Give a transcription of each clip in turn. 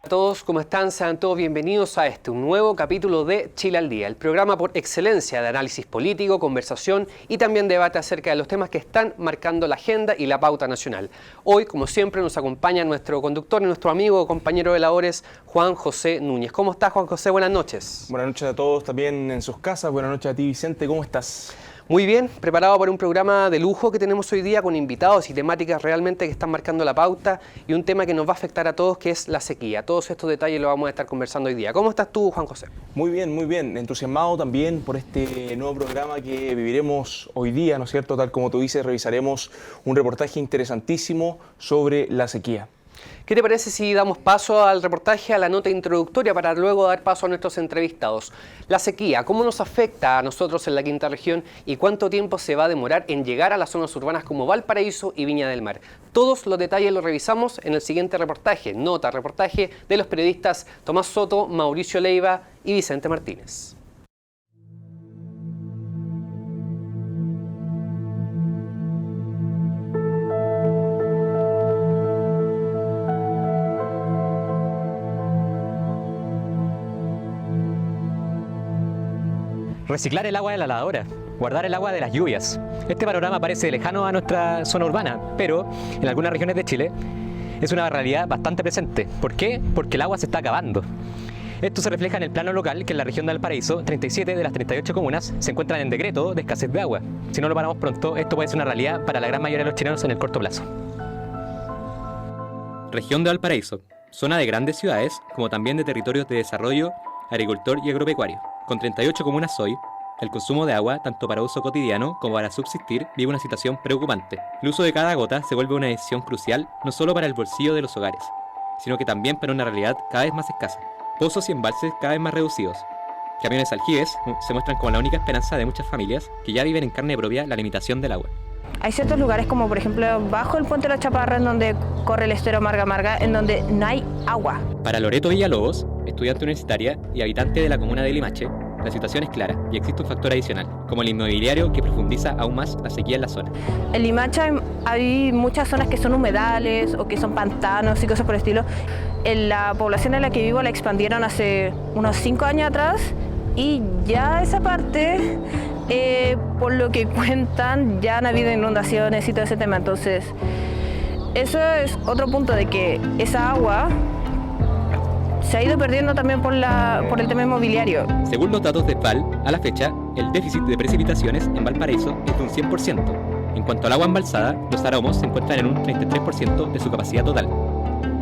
A todos, ¿cómo están? Sean todos bienvenidos a un nuevo capítulo de Chile al Día, el programa por excelencia de análisis político, conversación y también debate acerca de los temas que están marcando la agenda y la pauta nacional. Hoy, como siempre, nos acompaña nuestro conductor y nuestro amigo, compañero de labores, Juan José Núñez. ¿Cómo estás, Juan José? Buenas noches. Buenas noches a todos también en sus casas. Buenas noches a ti, Vicente. ¿Cómo estás? Muy bien, preparado para un programa de lujo que tenemos hoy día con invitados y temáticas realmente que están marcando la pauta y un tema que nos va a afectar a todos, que es la sequía. Todos estos detalles los vamos a estar conversando hoy día. ¿Cómo estás tú, Juan José? Muy bien. Entusiasmado también por este nuevo programa que viviremos hoy día, ¿no es cierto? Tal como tú dices, revisaremos un reportaje interesantísimo sobre la sequía. ¿Qué te parece si damos paso al reportaje, a la nota introductoria, para luego dar paso a nuestros entrevistados? La sequía, ¿cómo nos afecta a nosotros en la quinta región y cuánto tiempo se va a demorar en llegar a las zonas urbanas como Valparaíso y Viña del Mar? Todos los detalles los revisamos en el siguiente reportaje, reportaje de los periodistas Tomás Soto, Mauricio Leiva y Vicente Martínez. Reciclar el agua de la lavadora, guardar el agua de las lluvias. Este panorama parece lejano a nuestra zona urbana, pero en algunas regiones de Chile es una realidad bastante presente. ¿Por qué? Porque el agua se está acabando. Esto se refleja en el plano local, que en la región de Valparaíso, 37 de las 38 comunas se encuentran en decreto de escasez de agua. Si no lo paramos pronto, esto puede ser una realidad para la gran mayoría de los chilenos en el corto plazo. Región de Valparaíso, zona de grandes ciudades, como también de territorios de desarrollo, agricultor y agropecuario. Con 38 comunas hoy, el consumo de agua, tanto para uso cotidiano como para subsistir, vive una situación preocupante. El uso de cada gota se vuelve una decisión crucial no solo para el bolsillo de los hogares, sino que también para una realidad cada vez más escasa. Pozos y embalses cada vez más reducidos. Camiones aljibes se muestran como la única esperanza de muchas familias que ya viven en carne propia la limitación del agua. Hay ciertos lugares como por ejemplo bajo el puente de la Chaparra, en donde corre el estero Marga Marga, en donde no hay agua. Para Loreto Villalobos, estudiante universitaria y habitante de la comuna de Limache, la situación es clara y existe un factor adicional, como el inmobiliario que profundiza aún más la sequía en la zona. En Limache hay muchas zonas que son humedales o que son pantanos y cosas por el estilo. En la población en la que vivo la expandieron hace unos 5 años atrás y ya esa parte, por lo que cuentan, ya han habido inundaciones y todo ese tema. Entonces, eso es otro punto de que esa agua se ha ido perdiendo también por el tema inmobiliario. Según los datos de VAL, a la fecha, el déficit de precipitaciones en Valparaíso es de un 100%. En cuanto al agua embalsada, los aromos se encuentran en un 33% de su capacidad total.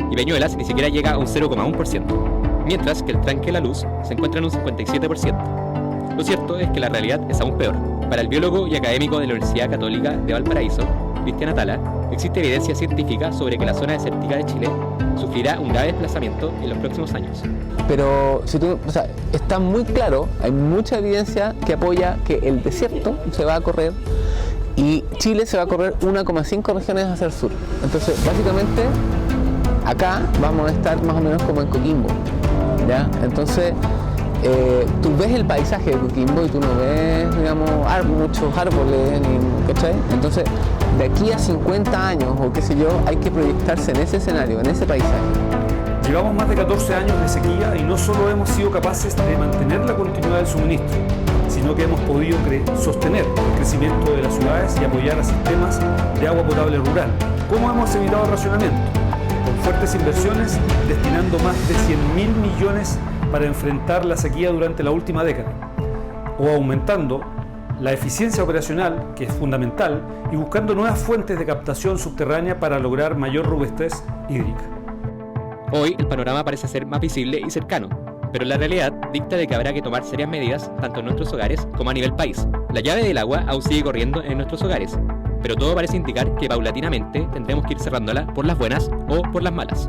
Y Peñuelas ni siquiera llega a un 0,1%. Mientras que el tranque La Luz se encuentra en un 57%. Lo cierto es que la realidad es aún peor. Para el biólogo y académico de la Universidad Católica de Valparaíso, Cristian Atala, existe evidencia científica sobre que la zona desértica de Chile sufrirá un grave desplazamiento en los próximos años. Pero está muy claro, hay mucha evidencia que apoya que el desierto se va a correr y Chile se va a correr 1,5 regiones hacia el sur. Entonces, básicamente, acá vamos a estar más o menos como en Coquimbo, ¿ya? Entonces, tú ves el paisaje de Coquimbo y tú no ves, digamos, muchos árboles, ¿cachai? Entonces, de aquí a 50 años o qué sé yo, hay que proyectarse en ese escenario, en ese paisaje. Llevamos más de 14 años de sequía y no solo hemos sido capaces de mantener la continuidad del suministro, sino que hemos podido sostener el crecimiento de las ciudades y apoyar a sistemas de agua potable rural. ¿Cómo hemos evitado el racionamiento? Con fuertes inversiones, destinando más de 100.000 millones para enfrentar la sequía durante la última década, o aumentando la eficiencia operacional, que es fundamental, y buscando nuevas fuentes de captación subterránea para lograr mayor robustez hídrica. Hoy el panorama parece ser más visible y cercano, pero la realidad dicta de que habrá que tomar serias medidas tanto en nuestros hogares como a nivel país. La llave del agua aún sigue corriendo en nuestros hogares, pero todo parece indicar que paulatinamente tendremos que ir cerrándola por las buenas o por las malas.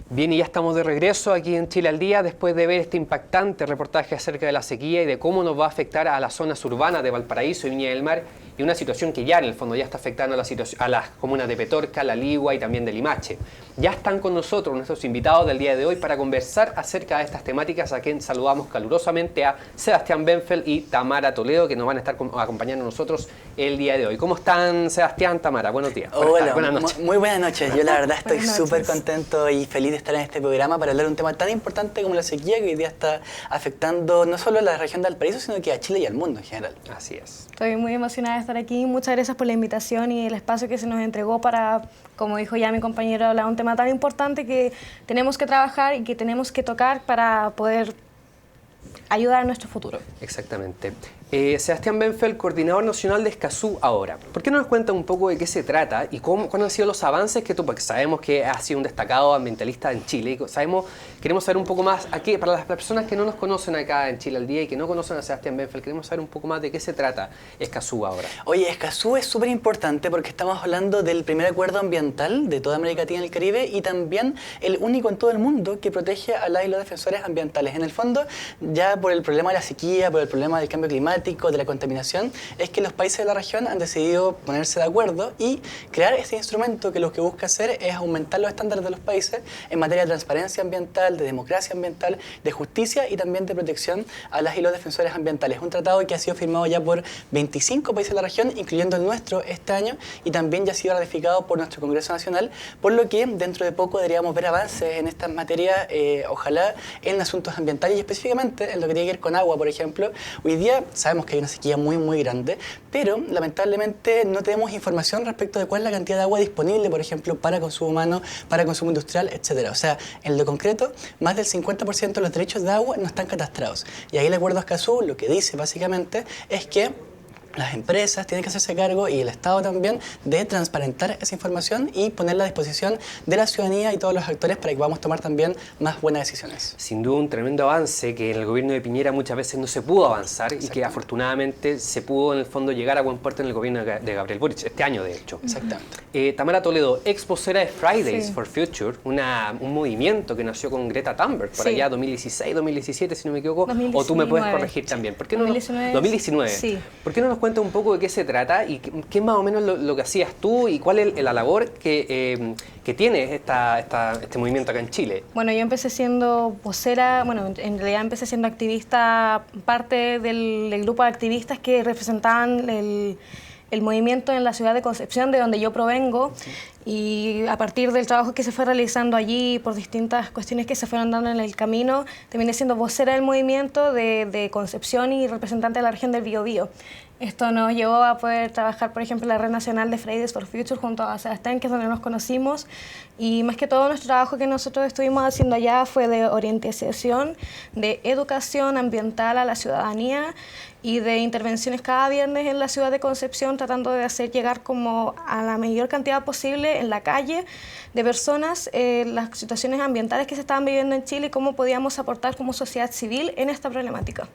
Bien, y ya estamos de regreso aquí en Chile al Día después de ver este impactante reportaje acerca de la sequía y de cómo nos va a afectar a las zonas urbanas de Valparaíso y Viña del Mar, y una situación que ya en el fondo ya está afectando a las comunas de Petorca, La Ligua y también de Limache. Ya están con nosotros nuestros invitados del día de hoy para conversar acerca de estas temáticas, a quien saludamos calurosamente a Sebastián Benfeld y Tamara Toledo, que nos van a estar acompañando nosotros el día de hoy. ¿Cómo están, Sebastián, Tamara? Buenos días. Hola, buenas noches. Muy buenas noches. Yo la verdad estoy Buenas súper noches. contento y feliz de estar en este programa para hablar de un tema tan importante como la sequía que hoy día está afectando no solo a la región de Valparaíso, sino que a Chile y al mundo en general. Así es. Estoy muy emocionada de estar aquí. Muchas gracias por la invitación y el espacio que se nos entregó para, como dijo ya mi compañero, hablar de un tema tan importante que tenemos que trabajar y que tenemos que tocar para poder ayudar a nuestro futuro. Exactamente. Sebastián Benfeld, coordinador nacional de Escazú ahora. ¿Por qué no nos cuenta un poco de qué se trata y cuáles han sido los avances que tú, porque sabemos que has sido un destacado ambientalista en Chile, y queremos saber un poco más, aquí, para las personas que no nos conocen acá en Chile al día y que no conocen a Sebastián Benfeld, queremos saber un poco más de qué se trata Escazú ahora. Oye, Escazú es súper importante porque estamos hablando del primer acuerdo ambiental de toda América Latina y el Caribe y también el único en todo el mundo que protege a las y los defensores ambientales. En el fondo, ya por el problema de la sequía, por el problema del cambio climático, de la contaminación, es que los países de la región han decidido ponerse de acuerdo y crear este instrumento que lo que busca hacer es aumentar los estándares de los países en materia de transparencia ambiental, de democracia ambiental, de justicia y también de protección a las y los defensores ambientales. Un tratado que ha sido firmado ya por 25 países de la región, incluyendo el nuestro este año, y también ya ha sido ratificado por nuestro Congreso Nacional, por lo que dentro de poco deberíamos ver avances en estas materias, ojalá en asuntos ambientales y específicamente en lo que tiene que ver con agua, por ejemplo. Hoy día sabemos que hay una sequía muy grande, pero lamentablemente no tenemos información respecto de cuál es la cantidad de agua disponible, por ejemplo, para consumo humano, para consumo industrial, etc. O sea, en lo concreto, más del 50% de los derechos de agua no están catastrados. Y ahí el Acuerdo Escazú lo que dice básicamente es que las empresas tienen que hacerse cargo y el Estado también de transparentar esa información y ponerla a disposición de la ciudadanía y todos los actores para que podamos tomar también más buenas decisiones. Sin duda un tremendo avance que en el gobierno de Piñera muchas veces no se pudo avanzar y que afortunadamente se pudo en el fondo llegar a buen puerto en el gobierno de Gabriel Boric, este año de hecho. Exactamente. Tamara Toledo, ex vocera de Fridays for Future, un movimiento que nació con Greta Thunberg por allá 2016, 2017 si no me equivoco, 2019. O tú me puedes corregir también. ¿Por qué no 2019. Sí. ¿Por qué no nos cuenta un poco de qué se trata y qué es más o menos lo que hacías tú y cuál es la labor que tiene este movimiento acá en Chile? Bueno, yo empecé siendo vocera, bueno, en realidad empecé siendo activista, parte del grupo de activistas que representaban el movimiento en la ciudad de Concepción, de donde yo provengo, y a partir del trabajo que se fue realizando allí, por distintas cuestiones que se fueron dando en el camino, terminé siendo vocera del movimiento de Concepción y representante de la región del Biobío. Esto nos llevó a poder trabajar, por ejemplo, en la red nacional de Fridays for Future junto a Sebastián, que es donde nos conocimos, y más que todo nuestro trabajo que nosotros estuvimos haciendo allá fue de orientación, de educación ambiental a la ciudadanía y de intervenciones cada viernes en la ciudad de Concepción, tratando de hacer llegar como a la mayor cantidad posible en la calle de personas las situaciones ambientales que se estaban viviendo en Chile y cómo podíamos aportar como sociedad civil en esta problemática.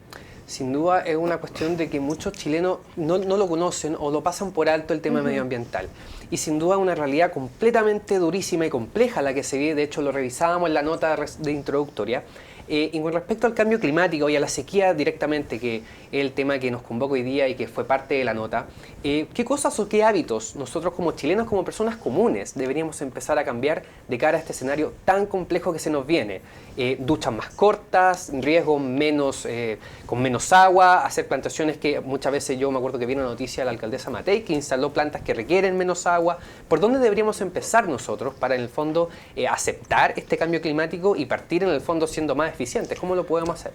Sin duda es una cuestión de que muchos chilenos no lo conocen o lo pasan por alto el tema medioambiental. Y sin duda una realidad completamente durísima y compleja la que se vive, de hecho lo revisábamos en la nota de introductoria. Y con respecto al cambio climático y a la sequía directamente, que es el tema que nos convoca hoy día y que fue parte de la nota, ¿qué cosas o qué hábitos nosotros como chilenos, como personas comunes, deberíamos empezar a cambiar de cara a este escenario tan complejo que se nos viene? Duchas más cortas, riesgos con menos agua, hacer plantaciones que muchas veces yo me acuerdo que vi una noticia de la alcaldesa Matei que instaló plantas que requieren menos agua. ¿Por dónde deberíamos empezar nosotros para en el fondo aceptar este cambio climático y partir en el fondo siendo más eficientes? ¿Cómo lo podemos hacer?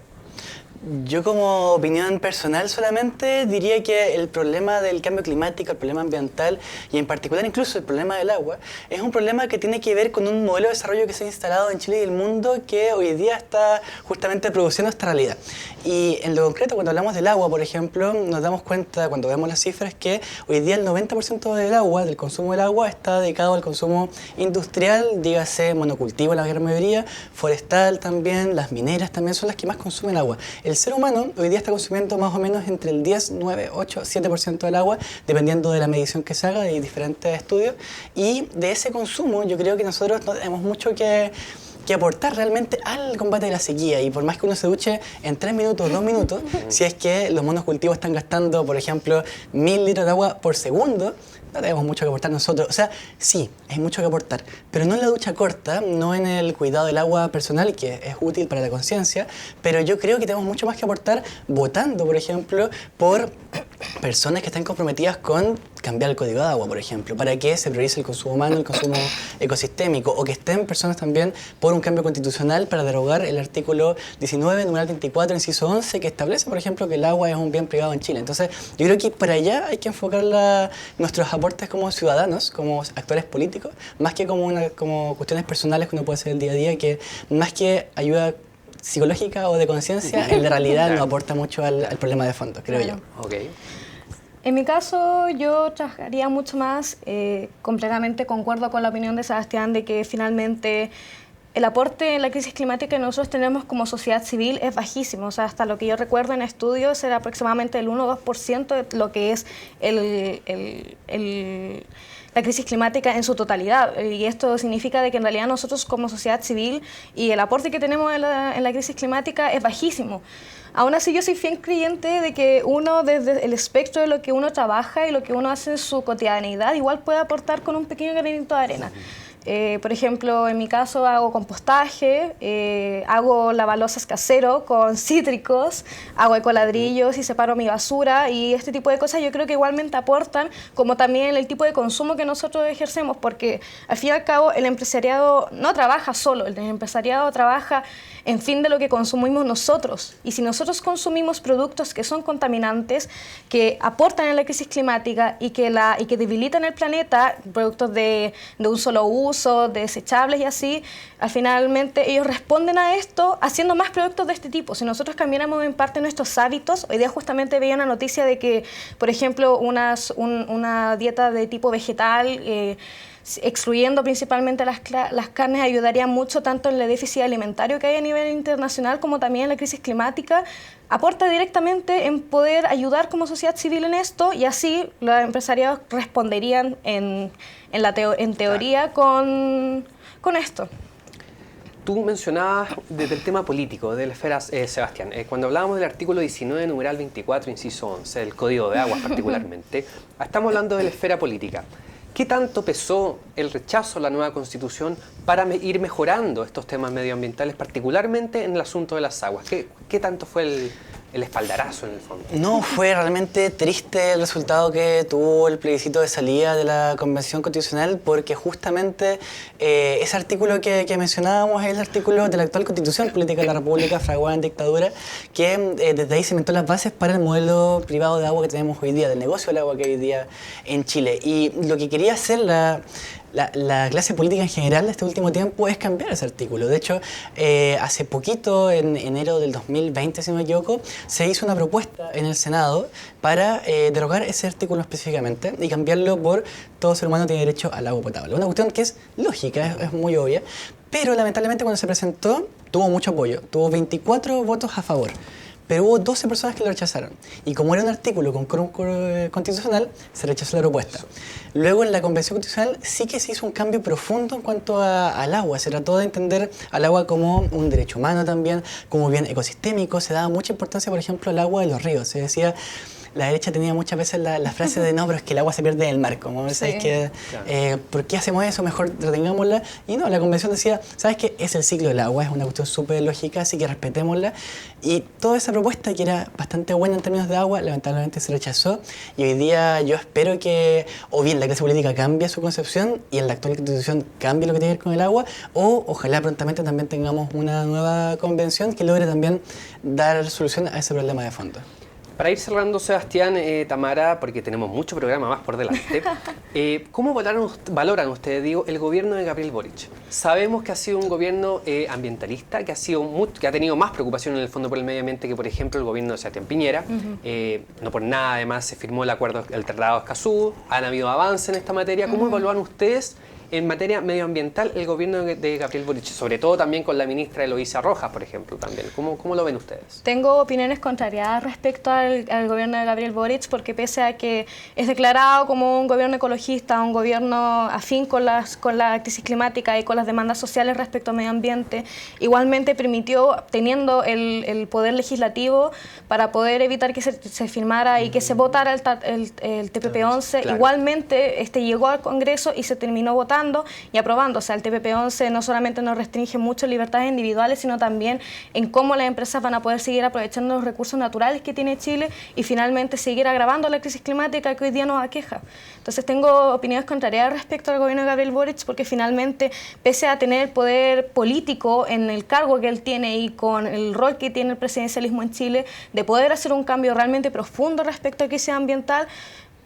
Yo como opinión personal solamente diría que el problema del cambio climático, el problema ambiental y en particular incluso el problema del agua es un problema que tiene que ver con un modelo de desarrollo que se ha instalado en Chile y el mundo que hoy día está justamente produciendo esta realidad. Y en lo concreto, cuando hablamos del agua, por ejemplo, nos damos cuenta cuando vemos las cifras que hoy día el 90% del agua, del consumo del agua, está dedicado al consumo industrial, dígase monocultivo la gran mayoría, forestal también, las mineras también son las que más consumen agua. El ser humano hoy día está consumiendo más o menos entre el 10, 9, 8, 7% del agua, dependiendo de la medición que se haga de diferentes estudios. Y de ese consumo yo creo que nosotros no tenemos mucho que aportar realmente al combate de la sequía. Y por más que uno se duche en 3 minutos, 2 minutos, si es que los monocultivos están gastando, por ejemplo, 1000 litros de agua por segundo, no tenemos mucho que aportar nosotros. O sea, sí, hay mucho que aportar, pero no en la ducha corta, no en el cuidado del agua personal, que es útil para la conciencia, pero yo creo que tenemos mucho más que aportar votando, por ejemplo, por personas que están comprometidas con cambiar el código de agua, por ejemplo, para que se priorice el consumo humano, el consumo ecosistémico, o que estén personas también por un cambio constitucional para derogar el artículo 19, numeral 24, inciso 11, que establece, por ejemplo, que el agua es un bien privado en Chile. Entonces, yo creo que para allá hay que enfocar nuestros aportes como ciudadanos, como actores políticos, más que como cuestiones personales que uno puede hacer el día a día, que más que ayuda psicológica o de conciencia, en la realidad no aporta mucho al problema de fondo, creo yo. Okay. En mi caso, yo trabajaría mucho más, completamente concuerdo con la opinión de Sebastián, de que finalmente el aporte en la crisis climática que nosotros tenemos como sociedad civil es bajísimo. O sea, hasta lo que yo recuerdo en estudios era aproximadamente el 1 o 2% de lo que es la crisis climática en su totalidad. Y esto significa de que en realidad nosotros como sociedad civil y el aporte que tenemos en la crisis climática es bajísimo. Aún así, yo soy fiel creyente de que uno, desde el espectro de lo que uno trabaja y lo que uno hace en su cotidianeidad, igual puede aportar con un pequeño granito de arena. Por ejemplo, en mi caso hago compostaje, hago lavalosas casero con cítricos, hago ecoladrillos y separo mi basura, y este tipo de cosas yo creo que igualmente aportan, como también el tipo de consumo que nosotros ejercemos, porque al fin y al cabo el empresariado no trabaja solo, el empresariado trabaja en fin de lo que consumimos nosotros. Y si nosotros consumimos productos que son contaminantes, que aportan en la crisis climática y que debilitan el planeta, productos de un solo uso, desechables y así, finalmente ellos responden a esto haciendo más productos de este tipo. Si nosotros cambiáramos en parte nuestros hábitos, hoy día justamente veía una noticia de que, por ejemplo, una dieta de tipo vegetal, excluyendo principalmente las carnes, ayudaría mucho tanto en el déficit alimentario que hay a nivel internacional como también en la crisis climática. Aporta directamente en poder ayudar como sociedad civil en esto, y así los empresarios responderían en teoría con esto. Tú mencionabas desde el tema político, de la esfera, Sebastián, cuando hablábamos del artículo 19, numeral 24, inciso 11, del Código de Aguas particularmente, estamos hablando de la esfera política. ¿Qué tanto pesó el rechazo a la nueva Constitución para ir mejorando estos temas medioambientales, particularmente en el asunto de las aguas? ¿Qué tanto fue el espaldarazo en el fondo? No, fue realmente triste el resultado que tuvo el plebiscito de salida de la Convención Constitucional, porque justamente ese artículo que mencionábamos es el artículo de la actual Constitución Política de la República, fraguada en dictadura, que desde ahí cimentó las bases para el modelo privado de agua que tenemos hoy día, del negocio del agua que hay hoy día en Chile. Y lo que quería hacer la clase política en general de este último tiempo es cambiar ese artículo. De hecho, hace poquito, en enero del 2020, si no me equivoco, se hizo una propuesta en el Senado para derogar ese artículo específicamente y cambiarlo por todo ser humano tiene derecho al agua potable. Una cuestión que es lógica, es muy obvia, pero lamentablemente cuando se presentó tuvo mucho apoyo, tuvo 24 votos a favor. Pero hubo 12 personas que lo rechazaron. Y como era un artículo con quórum constitucional, se rechazó la propuesta. Luego en la Convención Constitucional sí que se hizo un cambio profundo en cuanto al agua. Se trató de entender al agua como un derecho humano también, como bien ecosistémico. Se daba mucha importancia, por ejemplo, al agua de los ríos. Se decía... La derecha tenía muchas veces la frase de no, pero es que el agua se pierde en el mar, como ¿sabes qué? ¿Por qué hacemos eso? Mejor retengámosla. Y no, la convención decía, ¿sabes qué? Es el ciclo del agua, es una cuestión súper lógica, así que respetémosla. Y toda esa propuesta, que era bastante buena en términos de agua, lamentablemente se rechazó. Y hoy día yo espero que o bien la clase política cambie su concepción y en la actual constitución cambie lo que tiene que ver con el agua, o ojalá prontamente también tengamos una nueva convención que logre también dar solución a ese problema de fondo. Para ir cerrando, Sebastián, Tamara, porque tenemos mucho programa más por delante, ¿cómo valoran ustedes, el gobierno de Gabriel Boric? Sabemos que ha sido un gobierno ambientalista, que ha tenido más preocupación en el fondo por el medio ambiente que, por ejemplo, el gobierno de Sebastián Piñera. No por nada, además, se firmó el Tratado de Escazú, han habido avances en esta materia. ¿Cómo evalúan ustedes en materia medioambiental el gobierno de Gabriel Boric? Sobre todo también con la ministra Eloísa Rojas, por ejemplo, también. ¿Cómo lo ven ustedes? Tengo opiniones contrariadas respecto al gobierno de Gabriel Boric, porque pese a que es declarado como un gobierno ecologista, un gobierno afín con la crisis climática y con las demandas sociales respecto al medio ambiente, igualmente permitió, teniendo el poder legislativo para poder evitar que se firmara y que se votara el TPP-11, claro. Igualmente llegó al Congreso y se terminó votando. aprobando y aprobando. O sea, el TPP-11 no solamente nos restringe mucho libertades individuales, sino también en cómo las empresas van a poder seguir aprovechando los recursos naturales que tiene Chile y finalmente seguir agravando la crisis climática que hoy día nos aqueja. Entonces tengo opiniones contrarias respecto al gobierno de Gabriel Boric, porque finalmente, pese a tener poder político en el cargo que él tiene y con el rol que tiene el presidencialismo en Chile, de poder hacer un cambio realmente profundo respecto a la crisis ambiental,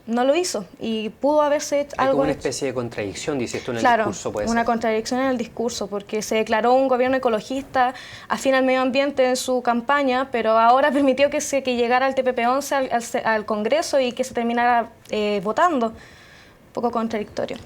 no lo hizo y pudo haberse hecho Hay algo. como una especie de contradicción, dices tú, en el claro, discurso, puede ser. Una contradicción en el discurso, porque se declaró un gobierno ecologista afín al medio ambiente en su campaña, pero ahora permitió que llegara el TPP-11 al Congreso y que se terminara votando. Un poco contradictorio.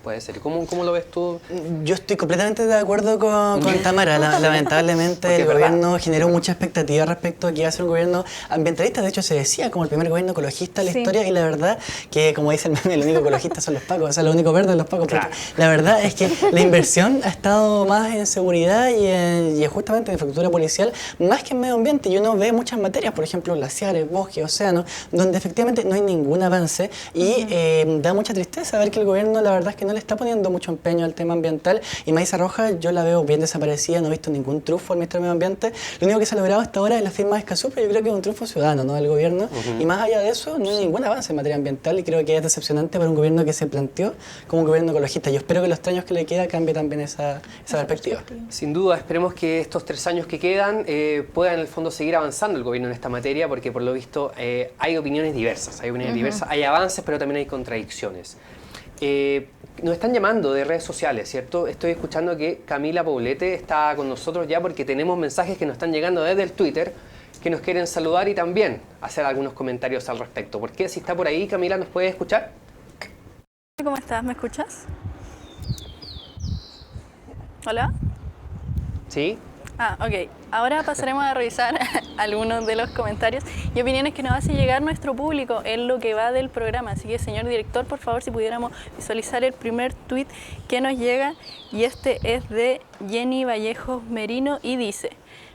Puede ser. ¿Cómo lo ves tú? Yo estoy completamente de acuerdo con Tamara. Lamentablemente el gobierno generó mucha expectativa respecto a que iba a ser un gobierno ambientalista. De hecho, se decía como el primer gobierno ecologista de la historia, y la verdad que, como dice el meme, el único ecologista son los pacos, o sea, lo único verde son los pacos. Claro. La verdad es que la inversión ha estado más en seguridad y justamente en infraestructura policial, más que en medio ambiente. Y uno ve muchas materias, por ejemplo, glaciares, bosques, océanos, donde efectivamente no hay ningún avance y da mucha tristeza ver que el gobierno, la verdad es que no le está poniendo mucho empeño al tema ambiental, y Maísa Rojas yo la veo bien desaparecida, no he visto ningún triunfo al Ministerio de Medio Ambiente. Lo único que se ha logrado hasta ahora es la firma de Escazú, pero yo creo que es un triunfo ciudadano, ¿no?, del gobierno, y más allá de eso no hay ningún avance en materia ambiental, y creo que es decepcionante para un gobierno que se planteó como un gobierno ecologista. Yo espero que los 3 años que le queda cambie también esa perspectiva. Sin duda, esperemos que estos 3 años que quedan puedan en el fondo seguir avanzando el gobierno en esta materia, porque por lo visto hay opiniones diversas, hay avances, pero también hay contradicciones. Nos están llamando de redes sociales, ¿cierto? Estoy escuchando que Camila Poblete está con nosotros ya, porque tenemos mensajes que nos están llegando desde el Twitter que nos quieren saludar y también hacer algunos comentarios al respecto. ¿Por qué? Si está por ahí, Camila, ¿nos puede escuchar? ¿Cómo estás? ¿Me escuchas? ¿Hola? ¿Sí? Ok. Ahora pasaremos a revisar algunos de los comentarios y opiniones que nos hace llegar nuestro público en lo que va del programa. Así que, señor director, por favor, si pudiéramos visualizar el primer tuit que nos llega, y este es de Jenny Vallejos Merino y dice: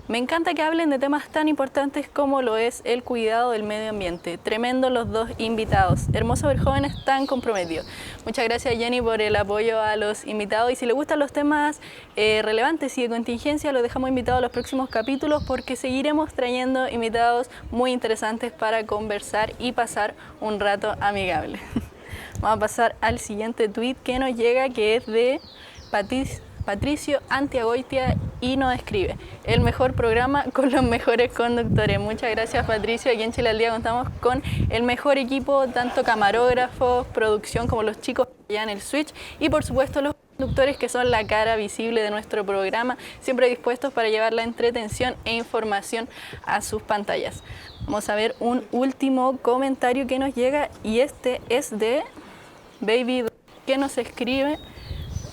me encanta que hablen de temas tan importantes como lo es el cuidado del medio ambiente. Tremendo los 2 invitados. Hermoso ver jóvenes tan comprometidos. Muchas gracias, Jenny, por el apoyo a los invitados. Y si les gustan los temas relevantes y de contingencia, los dejamos invitados a los próximos capítulos, porque seguiremos trayendo invitados muy interesantes para conversar y pasar un rato amigable. Vamos a pasar al siguiente tuit que nos llega, que es de Patricio Antiagoitia, y nos escribe: el mejor programa con los mejores conductores. Muchas gracias, Patricio. Aquí en Chile al Día contamos con el mejor equipo, tanto camarógrafos, producción, como los chicos allá en el Switch, y por supuesto los conductores, que son la cara visible de nuestro programa, siempre dispuestos para llevar la entretención e información a sus pantallas. Vamos a ver un último comentario que nos llega, y este es de Baby, que nos escribe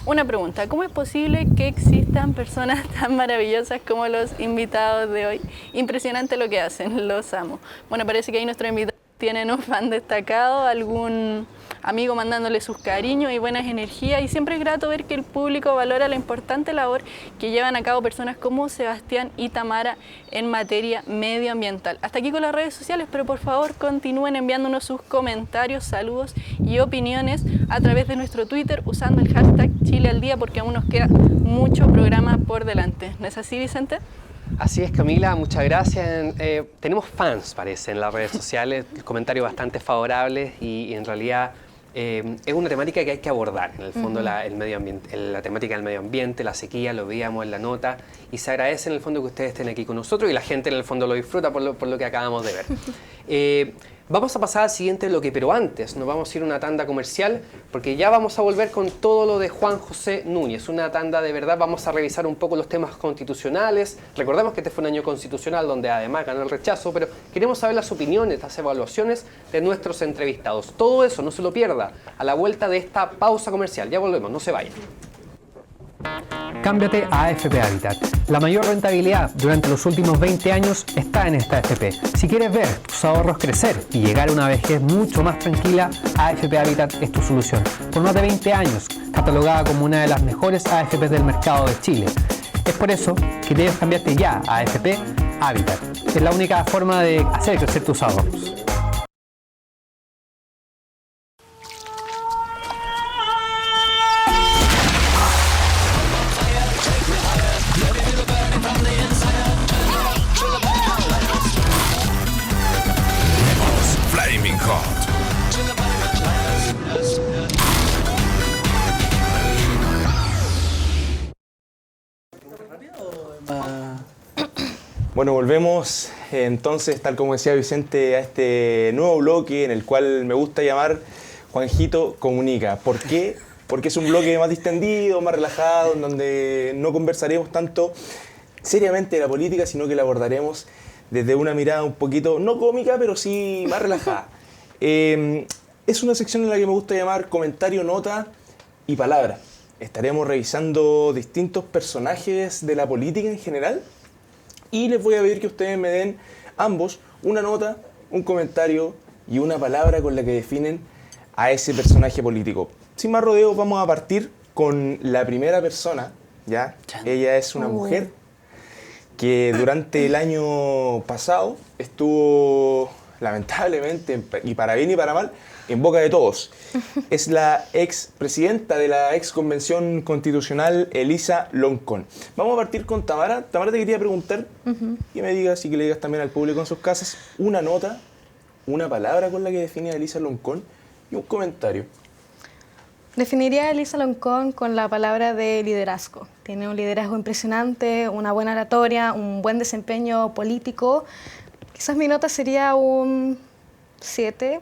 una pregunta: ¿cómo es posible que existan personas tan maravillosas como los invitados de hoy? Impresionante lo que hacen, los amo. Bueno, parece que ahí nuestros invitados tienen un fan destacado, algún amigo mandándole sus cariños y buenas energías, y siempre es grato ver que el público valora la importante labor que llevan a cabo personas como Sebastián y Tamara en materia medioambiental. Hasta aquí con las redes sociales, pero por favor continúen enviándonos sus comentarios, saludos y opiniones a través de nuestro Twitter usando el hashtag Chile al Día, porque aún nos queda mucho programa por delante. ¿No es así, Vicente? Así es, Camila, muchas gracias. Tenemos fans, parece, en las redes sociales, comentarios bastante favorables, y en realidad es una temática que hay que abordar. En el fondo, el medio ambiente, la temática del medio ambiente, la sequía, lo veíamos en la nota, y se agradece en el fondo que ustedes estén aquí con nosotros, y la gente en el fondo lo disfruta por lo que acabamos de ver. Vamos a pasar al siguiente bloque, pero antes nos vamos a ir a una tanda comercial, porque ya vamos a volver con todo lo de Juan José Núñez. Una tanda de verdad, vamos a revisar un poco los temas constitucionales. Recordemos que este fue un año constitucional donde además ganó el rechazo, pero queremos saber las opiniones, las evaluaciones de nuestros entrevistados. Todo eso no se lo pierda a la vuelta de esta pausa comercial. Ya volvemos, no se vayan. Cámbiate a AFP Habitat. La mayor rentabilidad durante los últimos 20 años está en esta AFP. Si quieres ver tus ahorros crecer y llegar a una vejez mucho más tranquila, AFP Habitat es tu solución. Por más de 20 años, catalogada como una de las mejores AFPs del mercado de Chile. Es por eso que debes cambiarte ya a AFP Habitat. Es la única forma de hacer crecer tus ahorros. rápido o más...? Bueno, volvemos entonces, tal como decía Vicente, a este nuevo bloque en el cual me gusta llamar Juanjito Comunica. ¿Por qué? Porque es un bloque más distendido, más relajado, en donde no conversaremos tanto seriamente de la política, sino que la abordaremos desde una mirada un poquito, no cómica, pero sí más relajada. Es una sección en la que me gusta llamar comentario, nota y palabra. Estaremos revisando distintos personajes de la política en general y les voy a pedir que ustedes me den ambos una nota, un comentario y una palabra con la que definen a ese personaje político. Sin más rodeos, vamos a partir con la primera persona, ¿ya? Ella es una mujer que durante el año pasado estuvo, lamentablemente, y para bien y para mal, en boca de todos. Es la expresidenta de la ex Convención Constitucional, Elisa Loncón. Vamos a partir con Tamara. Tamara, te quería preguntar, que me digas y que le digas también al público en sus casas, una nota, una palabra con la que define a Elisa Loncón y un comentario. Definiría a Elisa Loncón con la palabra de liderazgo. Tiene un liderazgo impresionante, una buena oratoria, un buen desempeño político. Quizás mi nota sería un 7,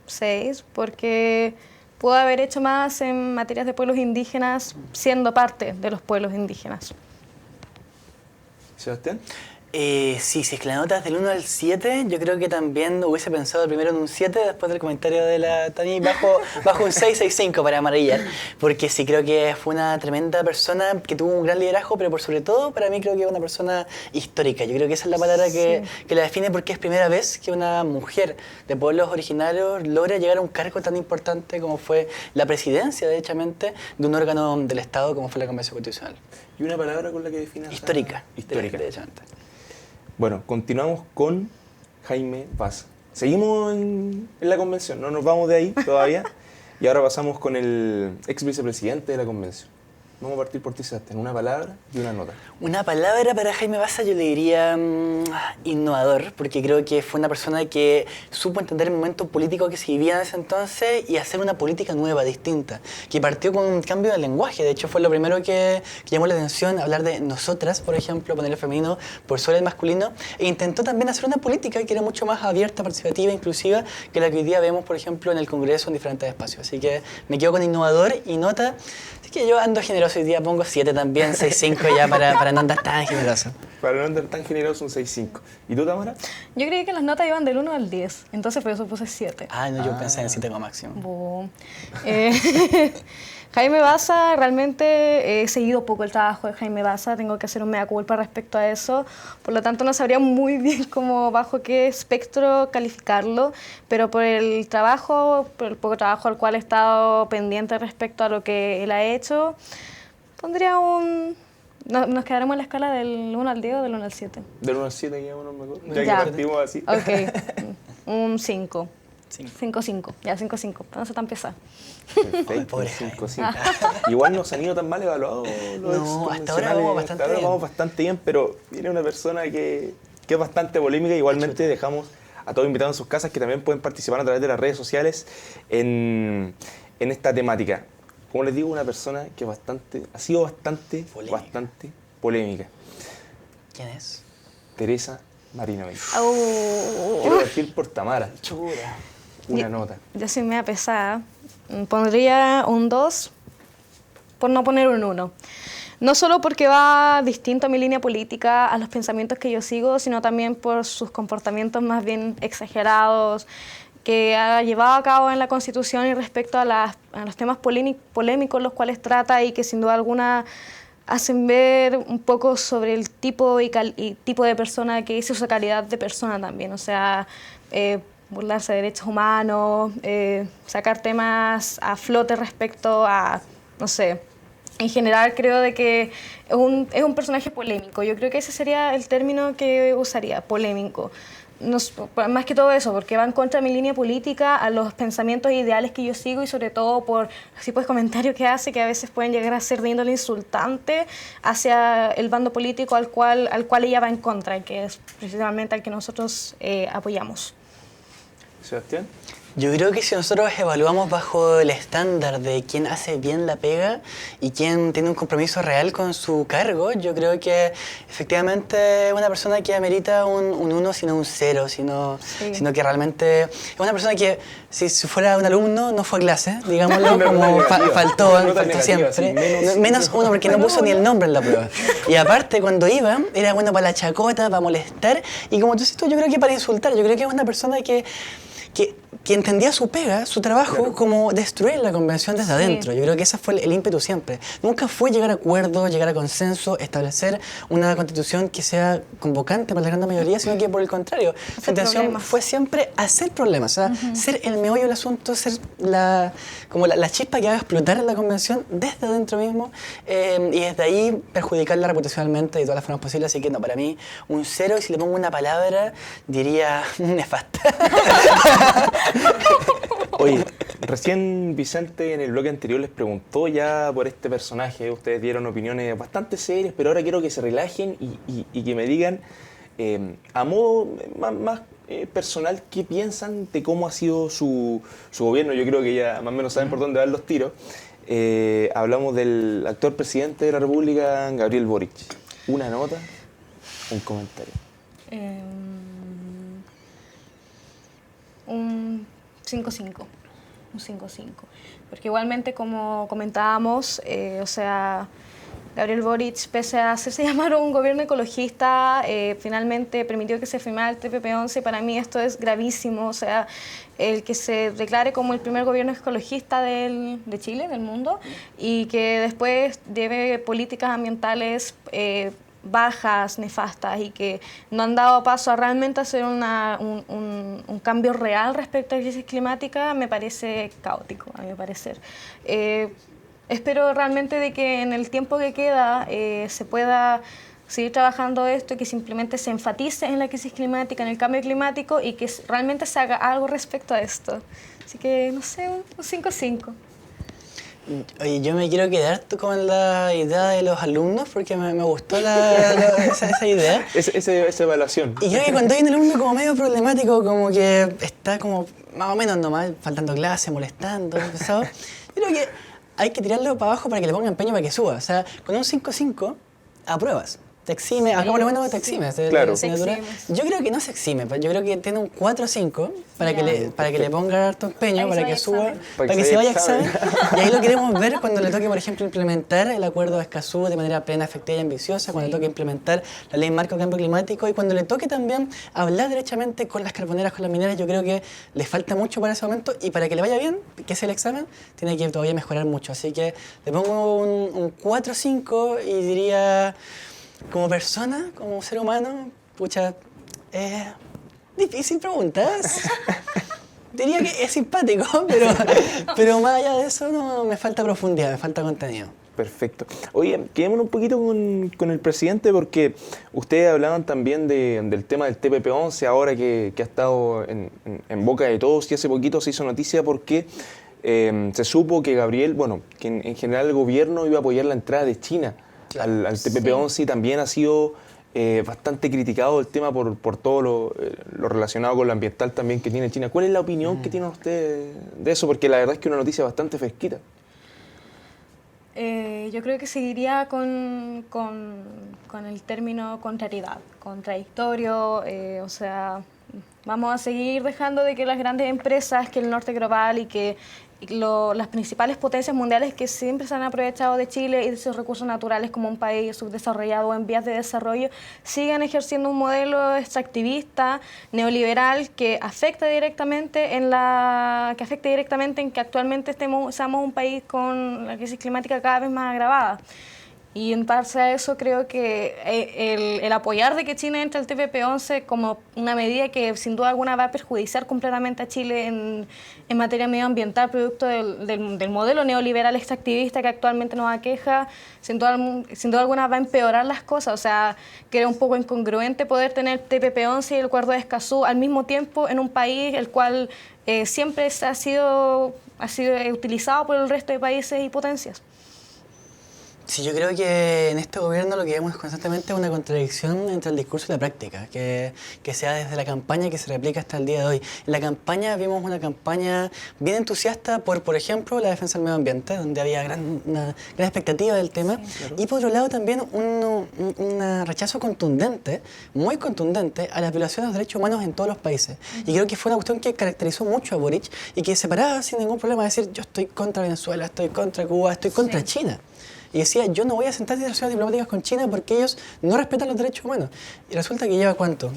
6, porque pudo haber hecho más en materias de pueblos indígenas siendo parte de los pueblos indígenas. ¿Sebastián? Sí, si es que la nota es del 1 al 7, yo creo que también hubiese pensado primero en un 7, después del comentario de la Tani, bajo un 6, 6, 5 para amarillar, porque sí creo que fue una tremenda persona que tuvo un gran liderazgo, pero por sobre todo para mí creo que es una persona histórica. Yo creo que esa es la palabra que la define, porque es primera vez que una mujer de pueblos originarios logra llegar a un cargo tan importante como fue la presidencia, derechamente, de un órgano del Estado como fue la Convención Constitucional. ¿Y una palabra con la que define? Histórica. Histórica. Derechamente. Bueno, continuamos con Jaime Baza. Seguimos en la convención, no nos vamos de ahí todavía. Y ahora pasamos con el ex vicepresidente de la convención. Vamos a partir por ti, Sebastián. Una palabra y una nota. Una palabra para Jaime Baza yo le diría innovador, porque creo que fue una persona que supo entender el momento político que se vivía en ese entonces y hacer una política nueva, distinta, que partió con un cambio de lenguaje. De hecho, fue lo primero que llamó la atención, hablar de nosotras, por ejemplo, poner el femenino por sobre el masculino, e intentó también hacer una política que era mucho más abierta, participativa, inclusiva, que la que hoy día vemos, por ejemplo, en el Congreso, en diferentes espacios. Así que me quedo con innovador y nota. Así que yo ando generoso hoy día, pongo 7 también, 6-5 ya para no andar tan generoso. Para no andar tan generoso, un 6-5. ¿Y tú, Tamara? Yo creí que las notas iban del 1 al 10, entonces por eso puse 7. Ah, no, yo pensé en 7 como máximo. Jaime Baza, realmente he seguido poco el trabajo de Jaime Baza, tengo que hacer un mea culpa respecto a eso, por lo tanto no sabría muy bien cómo bajo qué espectro calificarlo, pero por el poco trabajo al cual he estado pendiente respecto a lo que él ha hecho, pondría un... ¿Nos quedaremos en la escala del 1 al 10 o del 1 al 7? Del 1 al 7 quedamos mejor, ya Ya. que partimos así. Ok, un 5. 5-5, ya 5-5, no se tan pesado. Perfecto, Pobre 5-5. Igual no se han ido tan mal evaluados los No, hasta ahora vamos bastante Hasta ahora bien. vamos bastante bien, pero viene una persona que es bastante polémica. Igualmente dejamos a todos invitados en sus casas que también pueden participar a través de las redes sociales en esta temática. Como les digo, una persona que ha sido bastante polémica. ¿Quién es? Teresa Marinovich. Quiero partir por Tamara. Chura. Una nota. Yo soy media pesada. Pondría un 2 por no poner un 1. No solo porque va distinto a mi línea política, a los pensamientos que yo sigo, sino también por sus comportamientos más bien exagerados que ha llevado a cabo en la Constitución y respecto a los temas polémicos los cuales trata y que sin duda alguna hacen ver un poco sobre el tipo y tipo de persona que es, su calidad de persona también. O sea, burlarse de derechos humanos, sacar temas a flote respecto a, no sé, en general creo de que es un personaje polémico. Yo creo que ese sería el término que usaría, polémico. Más que todo eso, porque va en contra de mi línea política, a los pensamientos e ideales que yo sigo y sobre todo por los tipos de comentarios que hace, que a veces pueden llegar a ser de índole insultante hacia el bando político al cual ella va en contra, que es precisamente al que nosotros apoyamos. Sebastián. Yo creo que si nosotros evaluamos bajo el estándar de quién hace bien la pega y quién tiene un compromiso real con su cargo, yo creo que efectivamente es una persona que amerita un 1, sino un 0, sino que realmente es una persona que si fuera un alumno no fue a clase, digámoslo, como faltó siempre. Menos 1 porque no puso ni el nombre en la prueba. Y aparte cuando iba era bueno para la chacota, para molestar y como tú dices tú, yo creo que para insultar, yo creo que es una persona que entendía su pega, su trabajo, como destruir la convención desde adentro. Yo creo que ese fue el ímpetu siempre. Nunca fue llegar a acuerdos, llegar a consenso, establecer una constitución que sea convocante para la gran mayoría, sino que por el contrario, su intención fue siempre hacer problemas, o sea, ser el meollo del asunto, ser como la chispa que haga explotar la convención desde adentro mismo y desde ahí perjudicarla reputacionalmente de todas las formas posibles. Así que no, para mí un 0, y si le pongo una palabra, diría nefasta. Oye, recién Vicente en el bloque anterior les preguntó ya por este personaje. Ustedes dieron opiniones bastante serias, pero ahora quiero que se relajen y que me digan a modo más personal qué piensan de cómo ha sido su gobierno. Yo creo que ya más o menos saben por dónde van los tiros. Hablamos del actual presidente de la República, Gabriel Boric. Una nota, un comentario. Un 5-5, un 5-5. Porque igualmente, como comentábamos, o sea, Gabriel Boric, pese a hacerse llamar un gobierno ecologista, finalmente permitió que se firmara el TPP-11. Para mí esto es gravísimo, o sea, el que se declare como el primer gobierno ecologista de Chile, del mundo, y que después lleve políticas ambientales bajas, nefastas, y que no han dado paso a realmente hacer un cambio real respecto a la crisis climática, me parece caótico, a mi parecer. Espero realmente de que en el tiempo que queda se pueda seguir trabajando esto y que simplemente se enfatice en la crisis climática, en el cambio climático, y que realmente se haga algo respecto a esto. Así que, no sé, un 5-5. Oye, yo me quiero quedar con la idea de los alumnos porque me gustó esa idea. Esa evaluación. Y creo que cuando hay un alumno como medio problemático, como que está como más o menos nomás, faltando clase, molestando, pesado, yo creo que hay que tirarlo para abajo para que le ponga empeño para que suba. O sea, con un 5-5 apruebas. Te exime, acá por lo menos te exime. Claro. Yo creo que no se exime, yo creo que tiene un 4-5 para que le ponga harto empeño, para que suba, para que se vaya a examen. Y ahí lo queremos ver cuando le toque, por ejemplo, implementar el acuerdo de Escazú de manera plena, efectiva y ambiciosa, cuando le toque implementar la ley marco de cambio climático y cuando le toque también hablar derechamente con las carboneras, con las mineras. Yo creo que le falta mucho para ese momento y para que le vaya bien, que es el examen, tiene que todavía mejorar mucho. Así que le pongo un 4-5 y diría... Como persona, como ser humano, pucha, difícil pregunta. Diría que es simpático, pero más allá de eso no, me falta profundidad, me falta contenido. Perfecto. Oye, quedémonos un poquito con el presidente porque ustedes hablaban también del tema del TPP-11 ahora que ha estado en boca de todos y hace poquito se hizo noticia porque se supo que Gabriel, que en general el gobierno iba a apoyar la entrada de China al TPP-11 y también ha sido bastante criticado el tema por todo lo relacionado con lo ambiental también que tiene China. ¿Cuál es la opinión que tienen ustedes de eso? Porque la verdad es que es una noticia bastante fresquita. Yo creo que seguiría con el término contrariedad, contradictorio, o sea, vamos a seguir dejando de que las grandes empresas, que el norte global y que las principales potencias mundiales que siempre se han aprovechado de Chile y de sus recursos naturales como un país subdesarrollado o en vías de desarrollo, sigan ejerciendo un modelo extractivista, neoliberal, que afecta directamente en que actualmente seamos un país con la crisis climática cada vez más agravada. Y en base a eso creo que el apoyar de que China entre al TPP-11 como una medida que sin duda alguna va a perjudicar completamente a Chile en materia medioambiental, producto del modelo neoliberal extractivista que actualmente nos aqueja, sin duda alguna va a empeorar las cosas. O sea, que era un poco incongruente poder tener TPP-11 y el acuerdo de Escazú al mismo tiempo en un país el cual siempre ha sido utilizado por el resto de países y potencias. Sí, yo creo que en este gobierno lo que vemos constantemente es una contradicción entre el discurso y la práctica, que se da desde la campaña que se replica hasta el día de hoy. En la campaña vimos una campaña bien entusiasta por ejemplo, la defensa del medio ambiente, donde había una gran expectativa del tema, sí, claro. Y por otro lado también un rechazo contundente, muy contundente, a las violaciones de los derechos humanos en todos los países. Y creo que fue una cuestión que caracterizó mucho a Boric y que se paraba sin ningún problema a decir, yo estoy contra Venezuela, estoy contra Cuba, estoy contra China. Y decía, yo no voy a sentar relaciones diplomáticas con China porque ellos no respetan los derechos humanos. Y resulta que lleva, ¿cuánto?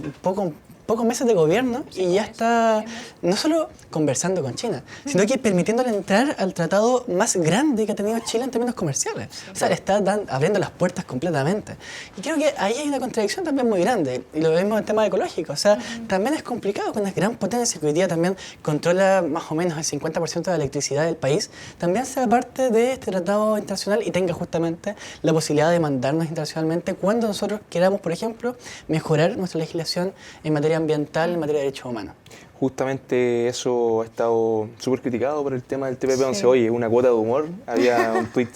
Pocos meses de gobierno y ya está no solo conversando con China, sino que permitiéndole entrar al tratado más grande que ha tenido Chile en términos comerciales. O sea, le está abriendo las puertas completamente. Y creo que ahí hay una contradicción también muy grande. Y lo vemos en temas ecológicos. O sea, también es complicado con una gran potencia que hoy día también controla más o menos el 50% de la electricidad del país, también sea parte de este tratado internacional y tenga justamente la posibilidad de mandarnos internacionalmente cuando nosotros queramos, por ejemplo, mejorar nuestra legislación en materia ambiental, en materia de derechos humanos. Justamente eso ha estado súper criticado por el tema del TPP-11. Sí. Oye, una cuota de humor. Había un tuit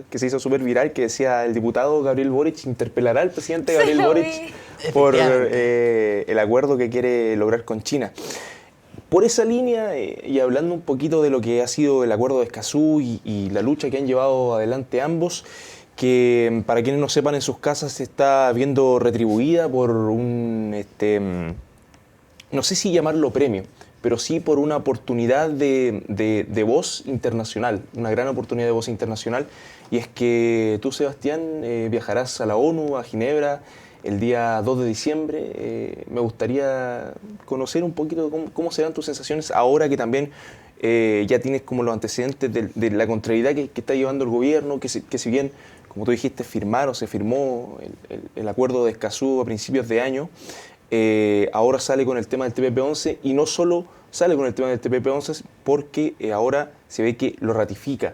que se hizo súper viral que decía: el diputado Gabriel Boric interpelará al presidente Gabriel Boric por el acuerdo que quiere lograr con China. Por esa línea, y hablando un poquito de lo que ha sido el acuerdo de Escazú y la lucha que han llevado adelante ambos, que para quienes no sepan, en sus casas se está viendo retribuida por un, no sé si llamarlo premio, pero sí por una oportunidad de voz internacional, una gran oportunidad de voz internacional, y es que tú, Sebastián, viajarás a la ONU, a Ginebra, el día 2 de diciembre. Me gustaría conocer un poquito cómo serán tus sensaciones ahora que también ya tienes como los antecedentes de la contrariedad que está llevando el gobierno, que si bien, como tú dijiste, se firmó el acuerdo de Escazú a principios de año, ahora sale con el tema del TPP-11, y no solo sale con el tema del TPP-11 porque ahora se ve que lo ratifica,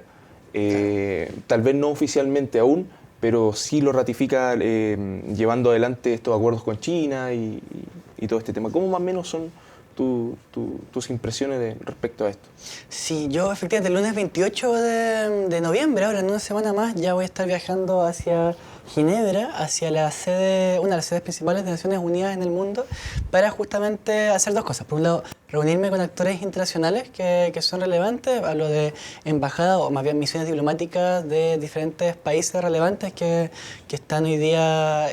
tal vez no oficialmente aún, pero sí lo ratifica llevando adelante estos acuerdos con China y todo este tema. ¿Cómo más o menos son tus impresiones respecto a esto? Sí, yo efectivamente el lunes 28 de noviembre, ahora en una semana más, ya voy a estar viajando hacia Ginebra, hacia una de las sedes principales de Naciones Unidas en el mundo, para justamente hacer dos cosas. Por un lado, reunirme con actores internacionales que son relevantes. Hablo de embajadas o más bien misiones diplomáticas de diferentes países relevantes que están hoy día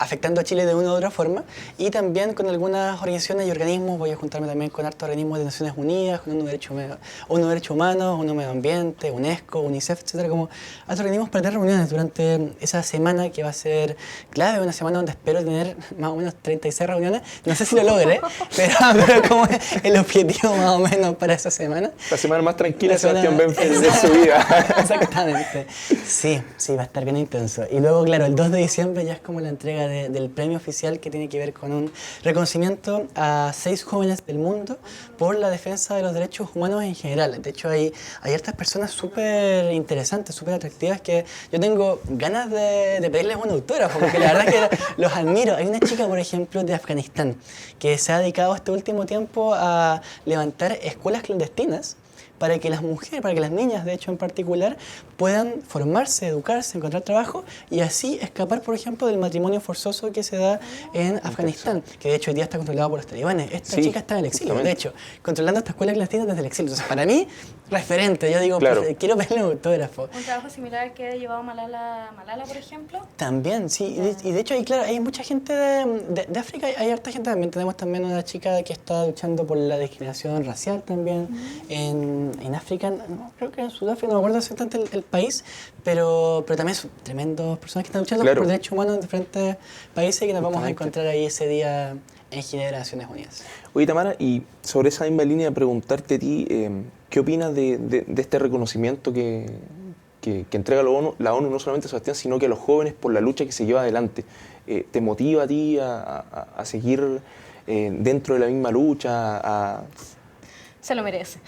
afectando a Chile de una u otra forma, y también con algunas organizaciones y organismos. Voy a juntarme también con hartos organismos de Naciones Unidas, con ONU Derechos Humanos, ONU Medio Ambiente, UNESCO, UNICEF, etcétera, como otros organismos para tener reuniones durante esa semana que va a ser clave, una semana donde espero tener más o menos 36 reuniones. No sé si lo logre, pero como el objetivo más o menos para esa semana. La semana más tranquila de Sebastián Benfeld de su vida. Exactamente. Sí, va a estar bien intenso. Y luego, claro, el 2 de diciembre ya es como la entrega del premio oficial, que tiene que ver con un reconocimiento a 6 jóvenes del mundo por la defensa de los derechos humanos en general. De hecho, hay estas personas súper interesantes, súper atractivas, que yo tengo ganas de pedirles un autógrafo, porque la verdad es que los admiro. Hay una chica, por ejemplo, de Afganistán, que se ha dedicado este último tiempo a levantar escuelas clandestinas para que las mujeres, para que las niñas, de hecho en particular, puedan formarse, educarse, encontrar trabajo y así escapar, por ejemplo, del matrimonio forzoso que se da en Afganistán, que de hecho hoy día está controlado por los talibanes. Esta chica está en el exilio, de hecho, controlando esta escuela clandestina desde el exilio. Entonces, para mí, referente. Yo digo, claro, pues, quiero verle un autógrafo. ¿Un trabajo similar que ha llevado Malala, por ejemplo? También, sí. Y de hecho, hay mucha gente de África, hay harta gente también. Tenemos también una chica que está luchando por la discriminación racial también en África, no, creo que en Sudáfrica, no me acuerdo exactamente el país, pero también son tremendas personas que están luchando por derechos humanos en diferentes países, que nos vamos a encontrar ahí ese día en Ginebra, Naciones Unidas. Oye, Tamara, y sobre esa misma línea, preguntarte a ti, ¿qué opinas de este reconocimiento que entrega la ONU, no solamente a Sebastián, sino que a los jóvenes por la lucha que se lleva adelante? ¿Te motiva a ti a seguir dentro de la misma lucha? Se lo merece.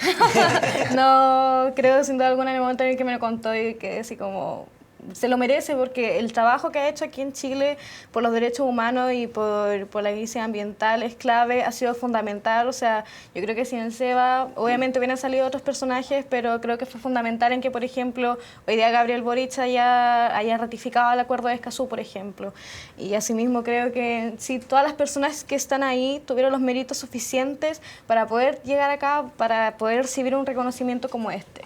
No, creo sin duda alguna en el momento en el que me lo contó y que así como, se lo merece porque el trabajo que ha hecho aquí en Chile por los derechos humanos y por la crisis ambiental es clave, ha sido fundamental. O sea, yo creo que sin el Seba, obviamente hubieran salido otros personajes, pero creo que fue fundamental en que, por ejemplo, hoy día Gabriel Boric haya ratificado el acuerdo de Escazú, por ejemplo. Y asimismo creo que sí, todas las personas que están ahí tuvieron los méritos suficientes para poder llegar acá, para poder recibir un reconocimiento como este.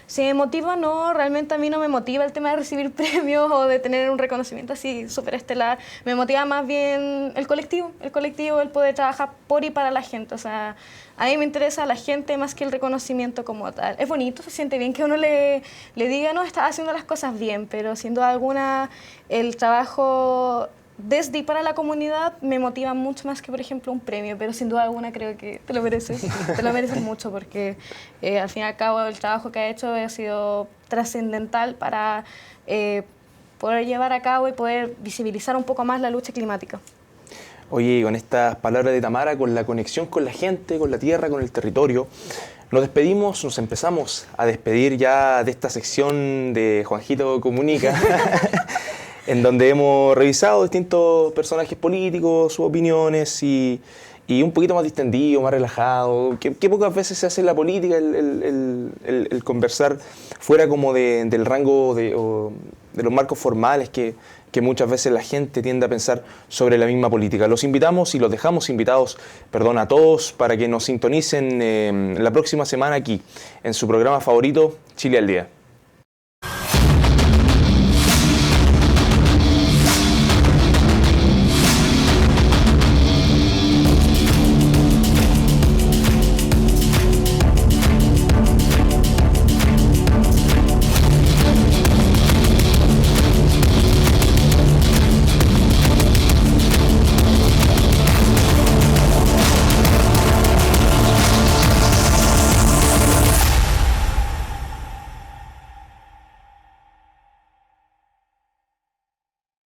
Si me motiva, no, realmente a mí no me motiva el tema de recibir premios o de tener un reconocimiento así súper estelar. Me motiva más bien el colectivo, el poder trabajar por y para la gente. O sea, a mí me interesa la gente más que el reconocimiento como tal. Es bonito, se siente bien que uno le diga, no, estás haciendo las cosas bien, pero sin duda alguna el trabajo desde y para la comunidad me motiva mucho más que, por ejemplo, un premio, pero sin duda alguna creo que te lo mereces mucho porque al fin y al cabo el trabajo que ha hecho ha sido trascendental para poder llevar a cabo y poder visibilizar un poco más la lucha climática. Oye, con estas palabras de Tamara, con la conexión con la gente, con la tierra, con el territorio, nos despedimos, nos empezamos a despedir ya de esta sección de Juanjito Comunica. En donde hemos revisado distintos personajes políticos, sus opiniones y un poquito más distendido, más relajado, que pocas veces se hace en la política el conversar fuera como del rango de los marcos formales que muchas veces la gente tiende a pensar sobre la misma política. Los invitamos y los dejamos invitados, a todos para que nos sintonicen la próxima semana aquí en su programa favorito, Chile al Día.